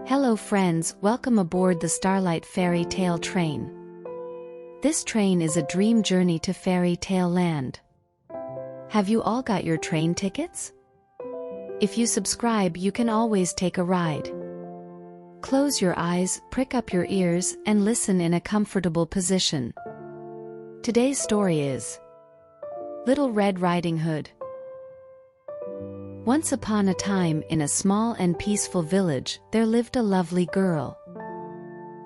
Hello friends, welcome aboard the Starlight Fairy Tale Train. This train is a dream journey to fairy tale land. Have you all got your train tickets? If you subscribe, you can always take a ride. Close your eyes, prick up your ears, and listen in a comfortable position. Today's story is Little Red Riding Hood. Once upon a time, in a small and peaceful village, there lived a lovely girl.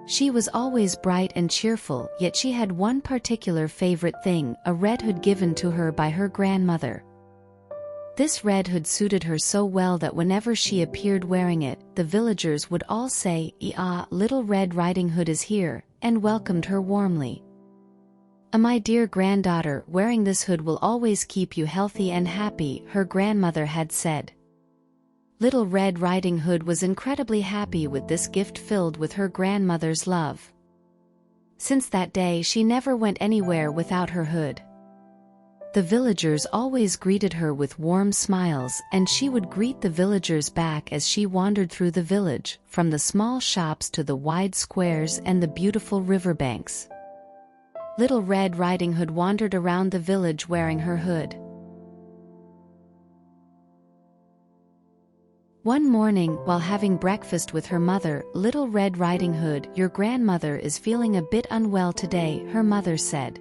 She was always bright and cheerful, yet she had one particular favorite thing, a red hood given to her by her grandmother. This red hood suited her so well that whenever she appeared wearing it, the villagers would all say, "Ah, Little Red Riding Hood is here," and welcomed her warmly. My dear granddaughter, wearing this hood will always keep you healthy and happy," her grandmother had said. Little Red Riding Hood was incredibly happy with this gift filled with her grandmother's love. Since that day, she never went anywhere without her hood. The villagers always greeted her with warm smiles, and she would greet the villagers back as she wandered through the village, from the small shops to the wide squares and the beautiful riverbanks. Little Red Riding Hood wandered around the village wearing her hood. One morning, while having breakfast with her mother, "Little Red Riding Hood, your grandmother is feeling a bit unwell today," her mother said.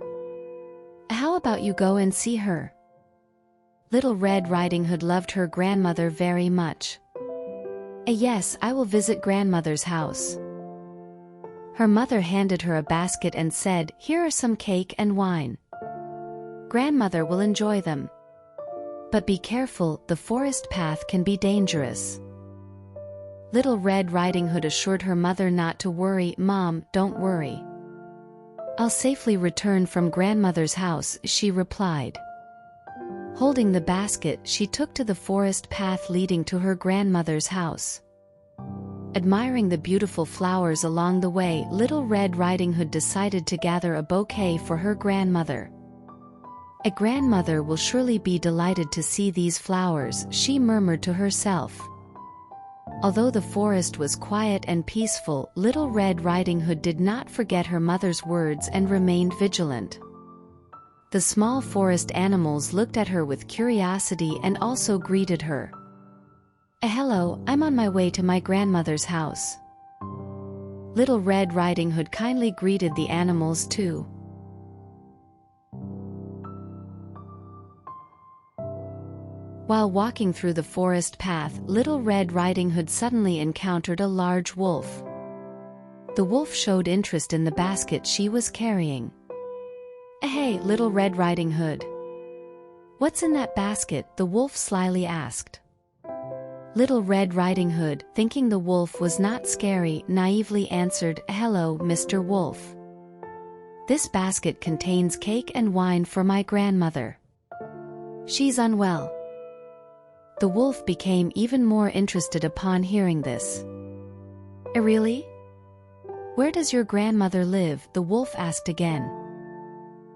"How about you go and see her?" Little Red Riding Hood loved her grandmother very much. "Yes, I will visit grandmother's house." Her mother handed her a basket and said, "Here are some cake and wine. Grandmother will enjoy them. But be careful, the forest path can be dangerous." Little Red Riding Hood assured her mother not to worry. "Mom, don't worry. I'll safely return from grandmother's house," she replied. Holding the basket, she took to the forest path leading to her grandmother's house. Admiring the beautiful flowers along the way, Little Red Riding Hood decided to gather a bouquet for her grandmother. "A grandmother will surely be delighted to see these flowers," she murmured to herself. Although the forest was quiet and peaceful, Little Red Riding Hood did not forget her mother's words and remained vigilant. The small forest animals looked at her with curiosity and also greeted her. "Hello, I'm on my way to my grandmother's house." Little Red Riding Hood kindly greeted the animals too. While walking through the forest path, Little Red Riding Hood suddenly encountered a large wolf. The wolf showed interest in the basket she was carrying. "Hey, Little Red Riding Hood. What's in that basket?" the wolf slyly asked. Little Red Riding Hood, thinking the wolf was not scary, naively answered, "Hello, Mr. Wolf. This basket contains cake and wine for my grandmother. She's unwell." The wolf became even more interested upon hearing this. "Really? Where does your grandmother live?" the wolf asked again.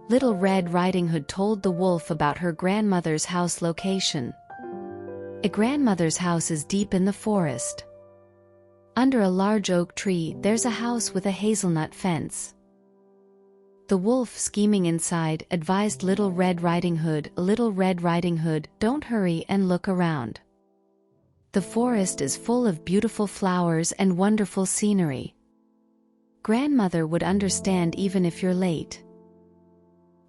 Little Red Riding Hood told the wolf about her grandmother's house location. A grandmother's house is deep in the forest. Under a large oak tree, there's a house with a hazelnut fence. The wolf, scheming inside, advised Little Red Riding Hood, "Little Red Riding Hood, don't hurry and look around. The forest is full of beautiful flowers and wonderful scenery. Grandmother would understand even if you're late."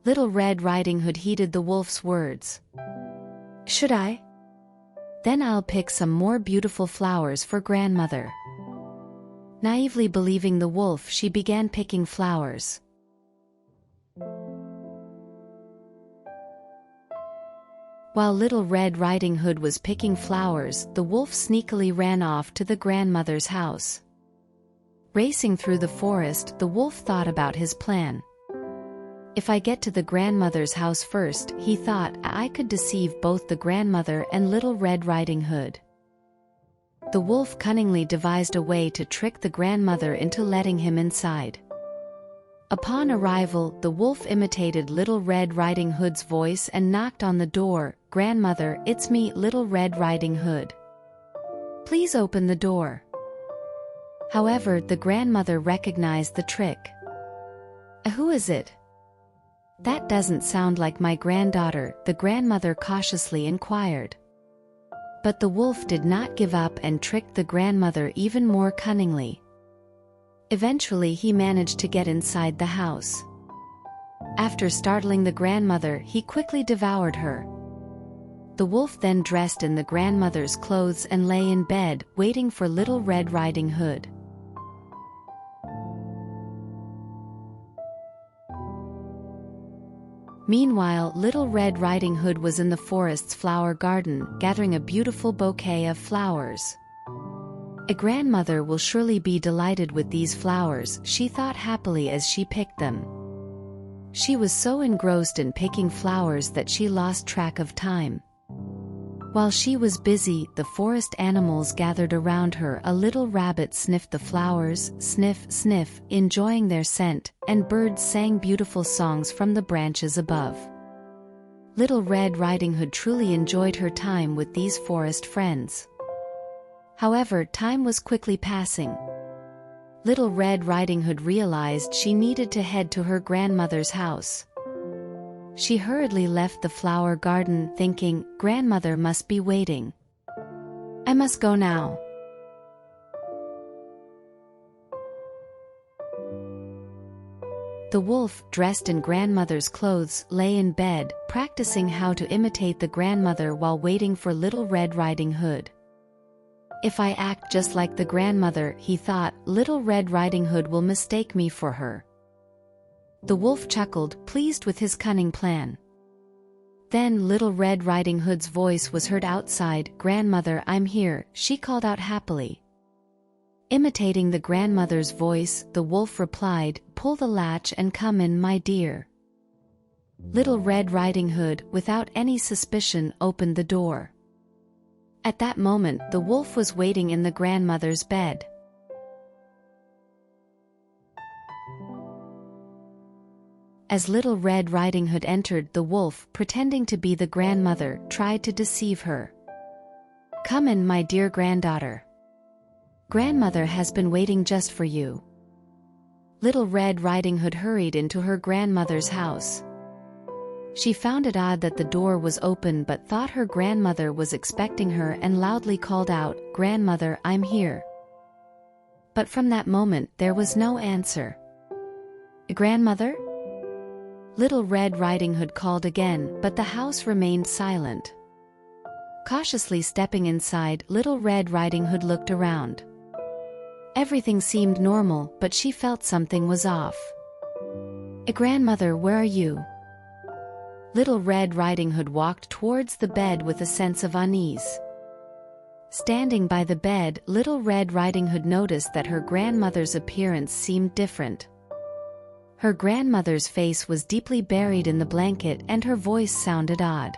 Little Red Riding Hood heeded the wolf's words. "Should I? Then I'll pick some more beautiful flowers for grandmother." Naively believing the wolf, she began picking flowers. While Little Red Riding Hood was picking flowers, the wolf sneakily ran off to the grandmother's house. Racing through the forest, the wolf thought about his plan. "If I get to the grandmother's house first," he thought, "I could deceive both the grandmother and Little Red Riding Hood." The wolf cunningly devised a way to trick the grandmother into letting him inside. Upon arrival, the wolf imitated Little Red Riding Hood's voice and knocked on the door. "Grandmother, it's me, Little Red Riding Hood. Please open the door." However, the grandmother recognized the trick. "Who is it?" "That doesn't sound like my granddaughter," the grandmother cautiously inquired. But the wolf did not give up and tricked the grandmother even more cunningly. Eventually he managed to get inside the house. After startling the grandmother, he quickly devoured her. The wolf then dressed in the grandmother's clothes and lay in bed, waiting for Little Red Riding Hood. Meanwhile, Little Red Riding Hood was in the forest's flower garden, gathering a beautiful bouquet of flowers. "A grandmother will surely be delighted with these flowers," she thought happily as she picked them. She was so engrossed in picking flowers that she lost track of time. While she was busy, the forest animals gathered around her. A little rabbit sniffed the flowers, sniff, sniff, enjoying their scent, and birds sang beautiful songs from the branches above. Little Red Riding Hood truly enjoyed her time with these forest friends. However, time was quickly passing. Little Red Riding Hood realized she needed to head to her grandmother's house. She hurriedly left the flower garden, thinking, "Grandmother must be waiting. I must go now." The wolf, dressed in grandmother's clothes, lay in bed, practicing how to imitate the grandmother while waiting for Little Red Riding Hood. "If I act just like the grandmother," he thought, "Little Red Riding Hood will mistake me for her." The wolf chuckled, pleased with his cunning plan. Then Little Red Riding Hood's voice was heard outside. "Grandmother, I'm here," she called out happily. Imitating the grandmother's voice, the wolf replied, "Pull the latch and come in, my dear." Little Red Riding Hood, without any suspicion, opened the door. At that moment, the wolf was waiting in the grandmother's bed. As Little Red Riding Hood entered, the wolf, pretending to be the grandmother, tried to deceive her. "Come in, my dear granddaughter. Grandmother has been waiting just for you." Little Red Riding Hood hurried into her grandmother's house. She found it odd that the door was open but thought her grandmother was expecting her and loudly called out, "Grandmother, I'm here." But from that moment there was no answer. "Grandmother?" Little Red Riding Hood called again, but the house remained silent. Cautiously stepping inside, Little Red Riding Hood looked around. Everything seemed normal, but she felt something was off. "Grandmother, where are you?" Little Red Riding Hood walked towards the bed with a sense of unease. Standing by the bed, Little Red Riding Hood noticed that her grandmother's appearance seemed different. Her grandmother's face was deeply buried in the blanket and her voice sounded odd.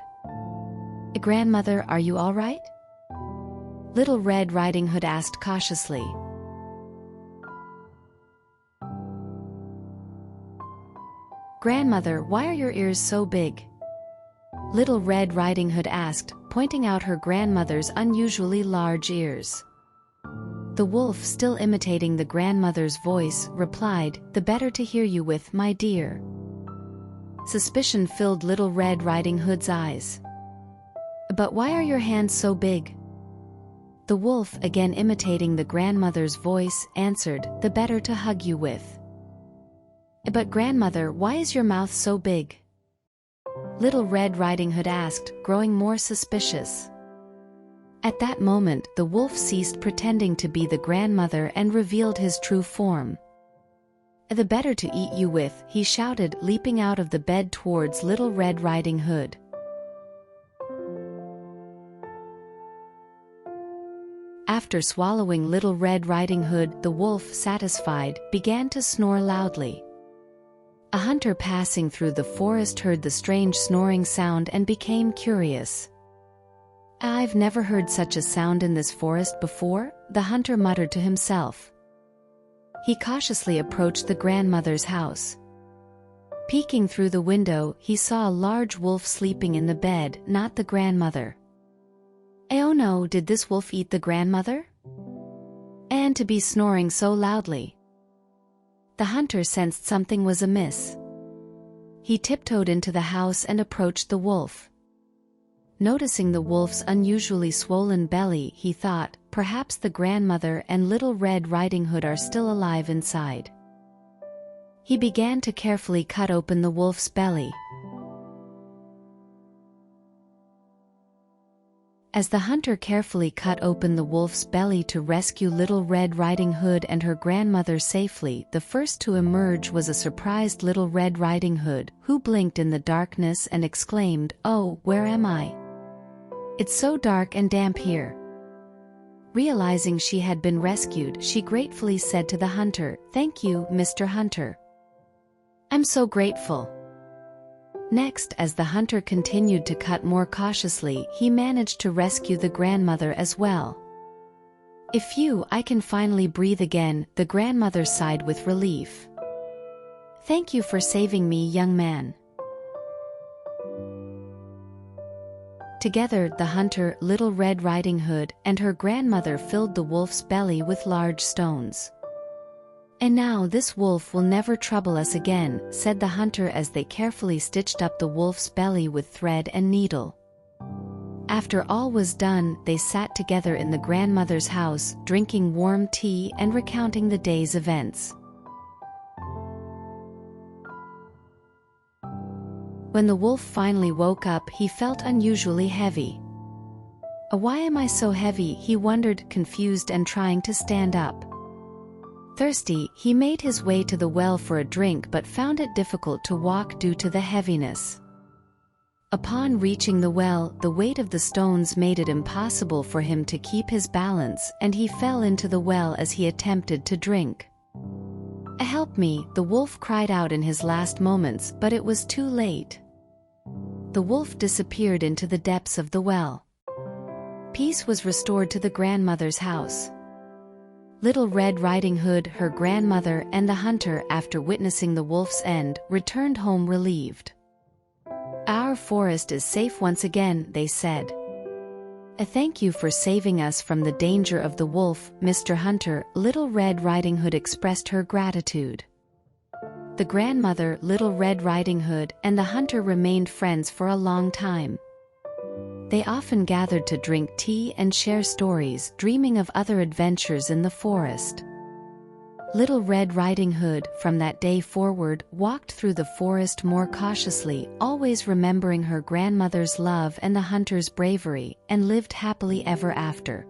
"Grandmother, are you all right?" Little Red Riding Hood asked cautiously. "Grandmother, why are your ears so big?" Little Red Riding Hood asked, pointing out her grandmother's unusually large ears. The wolf, still imitating the grandmother's voice, replied, "The better to hear you with, my dear." Suspicion filled Little Red Riding Hood's eyes. "But why are your hands so big?" The wolf, again imitating the grandmother's voice, answered, "The better to hug you with." "But grandmother, why is your mouth so big?" Little Red Riding Hood asked, growing more suspicious. At that moment, the wolf ceased pretending to be the grandmother and revealed his true form. "The better to eat you with," he shouted, leaping out of the bed towards Little Red Riding Hood. After swallowing Little Red Riding Hood, the wolf, satisfied, began to snore loudly. A hunter passing through the forest heard the strange snoring sound and became curious. "I've never heard such a sound in this forest before," the hunter muttered to himself. He cautiously approached the grandmother's house. Peeking through the window, he saw a large wolf sleeping in the bed, not the grandmother. Oh no, did this wolf eat the grandmother? And to be snoring so loudly? The hunter sensed something was amiss. He tiptoed into the house and approached the wolf. Noticing the wolf's unusually swollen belly, he thought, perhaps the grandmother and Little Red Riding Hood are still alive inside. He began to carefully cut open the wolf's belly. As the hunter carefully cut open the wolf's belly to rescue Little Red Riding Hood and her grandmother safely, the first to emerge was a surprised Little Red Riding Hood, who blinked in the darkness and exclaimed, "Oh, where am I? It's so dark and damp here." Realizing she had been rescued, she gratefully said to the hunter, "Thank you, Mr. Hunter. I'm so grateful." Next, as the hunter continued to cut more cautiously, he managed to rescue the grandmother as well. "Phew, I can finally breathe again," the grandmother sighed with relief. "Thank you for saving me, young man." Together, the hunter, Little Red Riding Hood, and her grandmother filled the wolf's belly with large stones. "And now this wolf will never trouble us again," said the hunter as they carefully stitched up the wolf's belly with thread and needle. After all was done, they sat together in the grandmother's house, drinking warm tea and recounting the day's events. When the wolf finally woke up, he felt unusually heavy. "Why am I so heavy?" he wondered, confused and trying to stand up. Thirsty, he made his way to the well for a drink but found it difficult to walk due to the heaviness. Upon reaching the well, the weight of the stones made it impossible for him to keep his balance, and he fell into the well as he attempted to drink. "Help me," the wolf cried out in his last moments, but it was too late. The wolf disappeared into the depths of the well. Peace was restored to the grandmother's house. Little Red Riding Hood, her grandmother, and the hunter, after witnessing the wolf's end, returned home relieved. "Our forest is safe once again," they said. "Thank you for saving us from the danger of the wolf, Mr. Hunter," Little Red Riding Hood expressed her gratitude. The grandmother, Little Red Riding Hood, and the hunter remained friends for a long time. They often gathered to drink tea and share stories, dreaming of other adventures in the forest. Little Red Riding Hood, from that day forward, walked through the forest more cautiously, always remembering her grandmother's love and the hunter's bravery, and lived happily ever after.